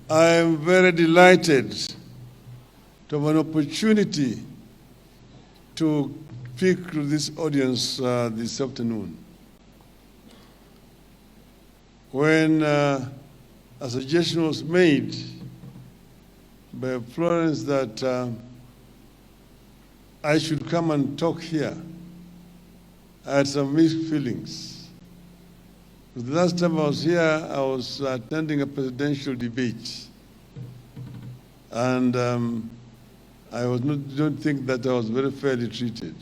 I am very delighted to have an opportunity to speak to this audience this afternoon. When a suggestion was made by Florence that I should come and talk here, I had some mixed feelings. The last time I was here, I was attending a presidential debate. And I don't think that I was very fairly treated.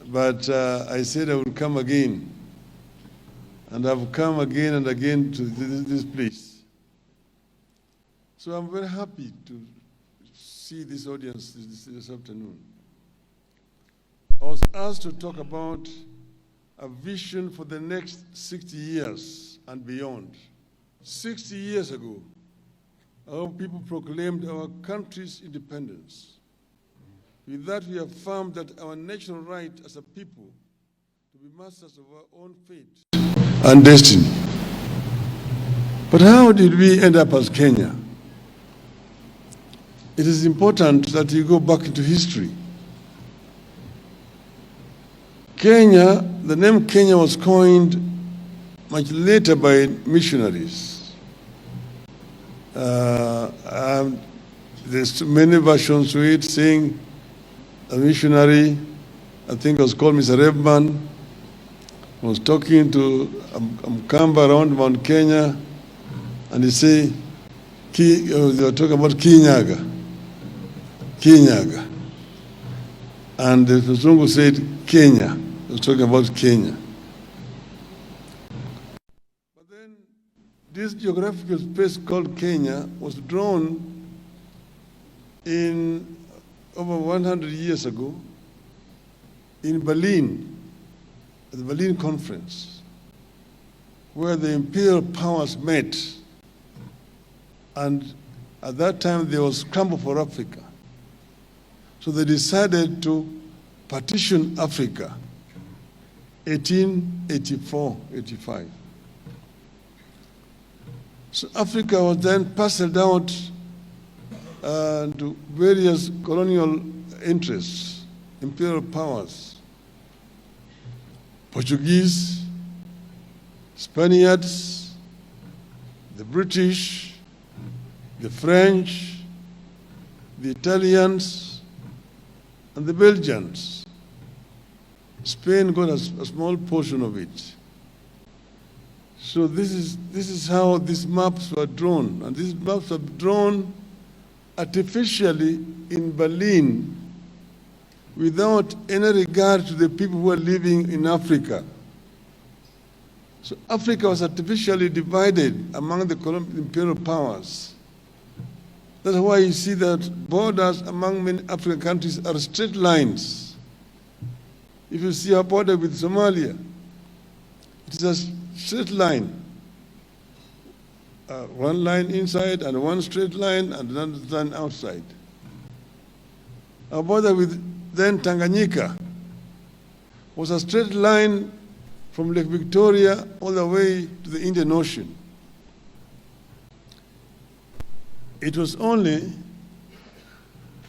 But I said I would come again. And I've come again and again to this place. So I'm very happy to see this audience this afternoon. I was asked to talk about a vision for the next 60 years and beyond. 60 years ago, our people proclaimed our country's independence. With that, we affirmed that our national right as a people to be masters of our own fate and destiny. But how did we end up as Kenya? It is important that you go back into history. Kenya, the name Kenya was coined much later by missionaries. There's many versions to it, saying a missionary, I think it was called Mr. Herman, was talking to Mkamba around Mount Kenya, and he said, they were talking about Kinyaga. And the Zungu said Kenya. He was talking about Kenya. But then this geographical space called Kenya was drawn in over 100 years ago in Berlin, at the Berlin Conference, where the imperial powers met. And at that time there was scramble for Africa. So they decided to partition Africa, 1884-85. So Africa was then parceled out to various colonial interests, imperial powers, Portuguese, Spaniards, the British, the French, the Italians, and the Belgians. Spain got a small portion of it. So this is how these maps were drawn. And these maps were drawn artificially in Berlin without any regard to the people who are living in Africa. So Africa was artificially divided among the imperial powers. That's why you see that borders among many African countries are straight lines. If you see a border with Somalia, it is a straight line. One line inside and one straight line and another line outside. Our border with then Tanganyika was a straight line from Lake Victoria all the way to the Indian Ocean. It was only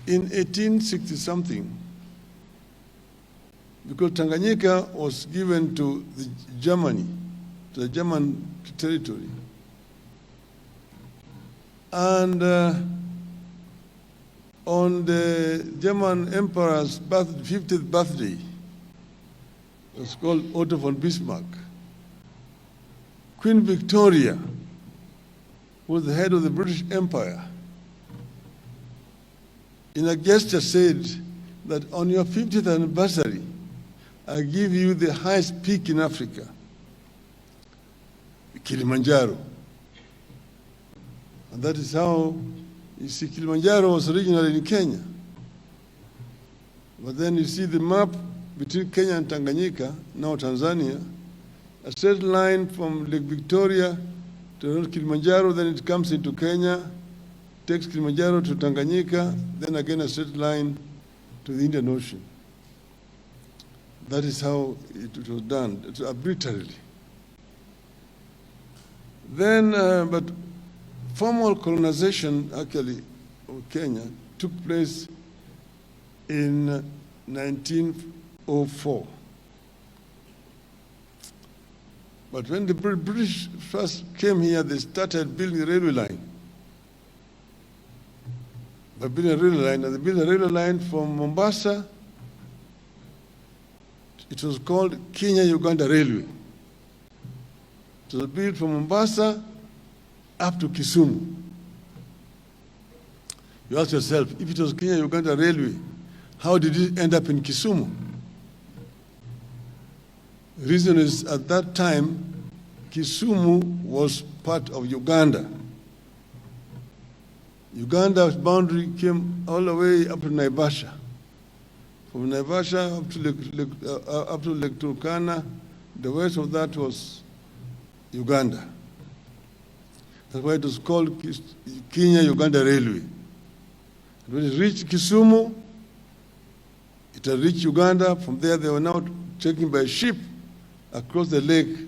in 1860-something, because Tanganyika was given to Germany, to the German territory. And on the German Emperor's 50th birthday, it was called Otto von Bismarck, Queen Victoria, who was the head of the British Empire, in a gesture said that on your 50th anniversary, I give you the highest peak in Africa, Kilimanjaro. And that is how, you see, Kilimanjaro was originally in Kenya. But then you see the map between Kenya and Tanganyika, now Tanzania, a straight line from Lake Victoria to Kilimanjaro, then it comes into Kenya, takes Kilimanjaro to Tanganyika, then again a straight line to the Indian Ocean. That is how it was done, arbitrarily. Then, but formal colonization, actually, of Kenya took place in 1904. But when the British first came here, they started building a railway line. They built a railway line, and they built a railway line from Mombasa. It was called Kenya-Uganda Railway. It was built from Mombasa up to Kisumu. You ask yourself, if it was Kenya-Uganda Railway, how did it end up in Kisumu? The reason is, at that time, Kisumu was part of Uganda. Uganda's boundary came all the way up to Naivasha. From Naivasha up to Lake Turkana, the west of that was Uganda. That's why it was called Kenya-Uganda Railway. And when it reached Kisumu, it had reached Uganda. From there, they were now taken by ship across the lake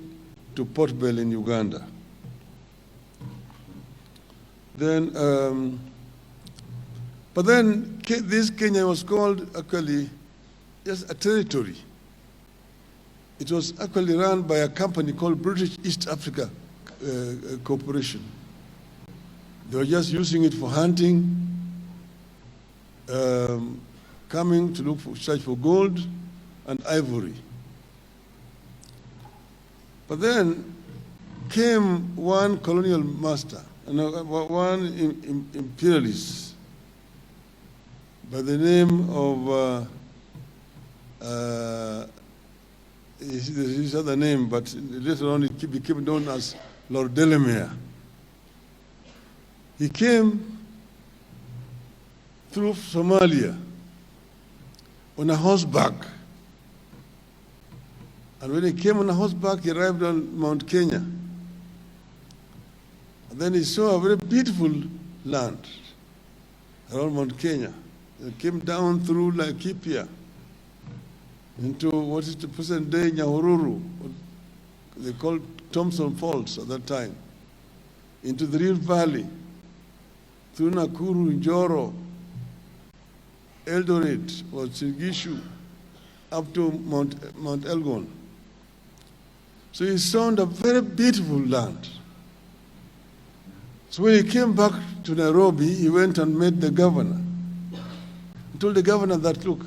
to Port Bell in Uganda. Then, but then this Kenya was called actually just a territory. It was actually run by a company called British East Africa Corporation. They were just using it for hunting, coming to search for gold and ivory. But then came one colonial master, one imperialist by the name of, his other name, but later on it became known as Lord Delamere. He came through Somalia on a horseback. And when he came on a horseback, he arrived on Mount Kenya. And then he saw a very beautiful land around Mount Kenya. He came down through Laikipia into what is the present day Nyahururu, they called Thompson Falls at that time, into the Rift Valley, through Nakuru, Njoro, Eldoret, or Singishu, up to Mount Elgon. So he saw a very beautiful land. So when he came back to Nairobi, he went and met the governor. He told the governor that, look,